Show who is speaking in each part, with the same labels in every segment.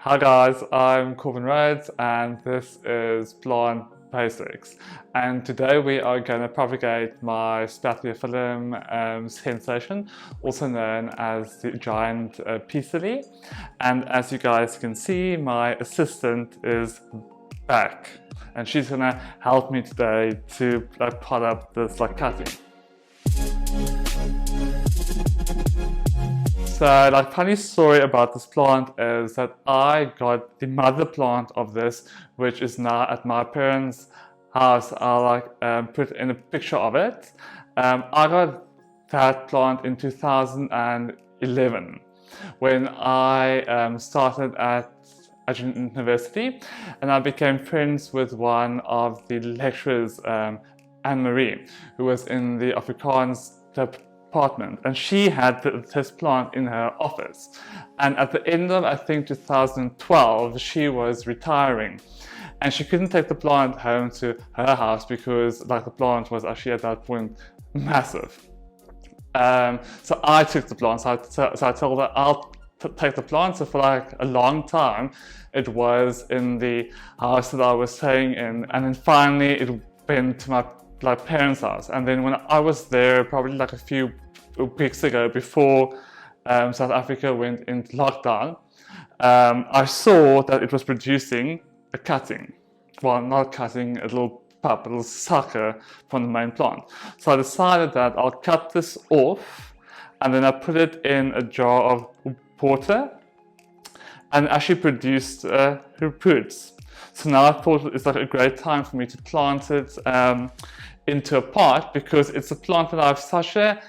Speaker 1: Hi guys, I'm Corbin Rhodes and this is Plant Basics, and today we are going to propagate my spatula film sensation, also known as the giant PIXI-B. And as you guys can see, my assistant is back and she's going to help me today to pot up this cutting. So funny story about this plant is that I got the mother plant of this, which is now at my parents' house. I'll put in a picture of it. I got that plant in 2011 when I started at university, and I became friends with one of the lecturers, Anne-Marie, who was in the Afrikaans department, and she had this plant in her office. And at the end of, I think, 2012, she was retiring and she couldn't take the plant home to her house because the plant was actually at that point massive. So I took the plant, so I told her I'll take the plant. So for a long time it was in the house that I was staying in, and then finally it went to my parents' house. And then when I was there, probably a few weeks ago, before South Africa went into lockdown, I saw that it was producing a cutting. Well, not cutting, a little pup, a little sucker from the main plant. So I decided that I'll cut this off, and then I put it in a jar of water and actually produced roots. So now I thought it's a great time for me to plant it into a pot, because it's a plant that I have such a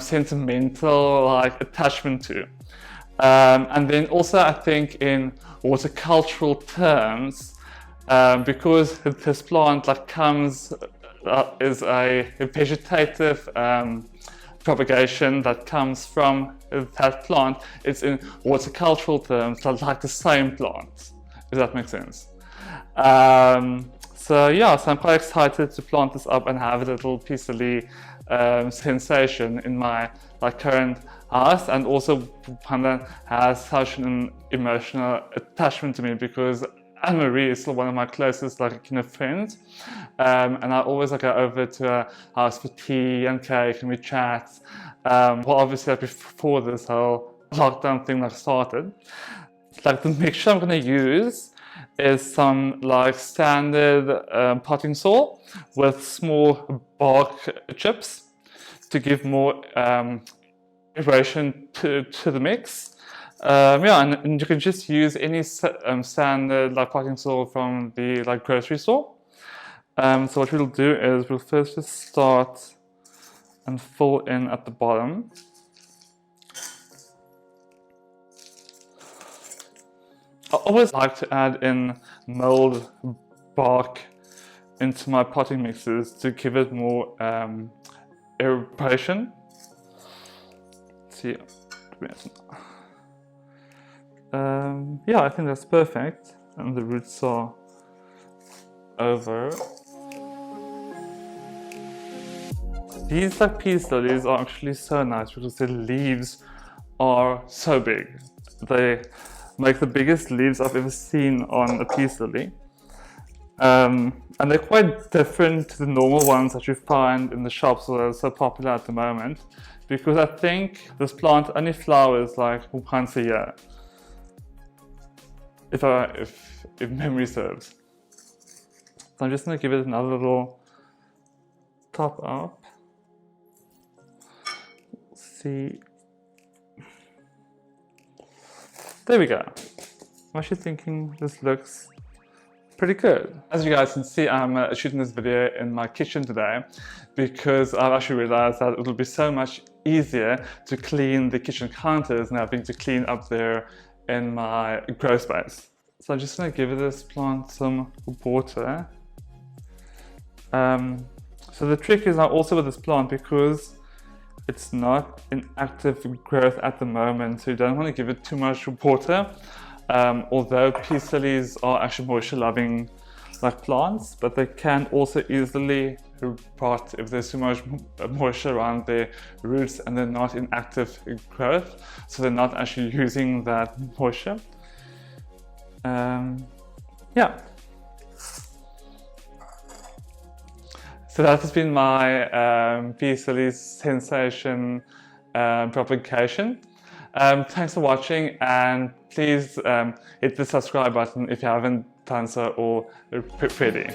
Speaker 1: sentimental attachment to. And then also I think in horticultural terms, because this plant comes is a vegetative propagation that comes from that plant, it's in horticultural terms like the same plant, if that makes sense. So yeah, so I'm quite excited to plant this up and have a little PIXI-B sensation in my current house, and also one that has such an emotional attachment to me, because Anne-Marie is still one of my closest friends, and I always go over to her house for tea and cake and we chat. Well, obviously before this whole lockdown thing started. The mixture I'm going to use is some standard potting soil with small bark chips to give more aeration to the mix. Yeah, and you can just use any standard potting soil from the grocery store. So what we'll do is we'll first just start and fill in at the bottom. I always like to add in mold bark into my potting mixes to give it more aeration. See, yeah, I think that's perfect, and the roots are over. These peace lilies are actually so nice because the leaves are so big. They make the biggest leaves I've ever seen on a peace lily. And they're quite different to the normal ones that you find in the shops that are so popular at the moment, because I think this plant only flowers once a year, if memory serves. So I'm just going to give it another little top up. Let's see. There we go. I'm actually thinking this looks pretty good. As you guys can see, I'm shooting this video in my kitchen today because I've actually realized that it will be so much easier to clean the kitchen counters than having to clean up there in my grow space. So I'm just going to give this plant some water. So the trick is now also with this plant, because it's not in active growth at the moment, so you don't want to give it too much water. Although peace lilies are actually moisture loving plants, but they can also easily rot if there's too much moisture around their roots and they're not in active growth, so they're not actually using that moisture. Yeah. So that has been my PIXI sensation propagation. Thanks for watching, and please hit the subscribe button if you haven't done so, or pretty.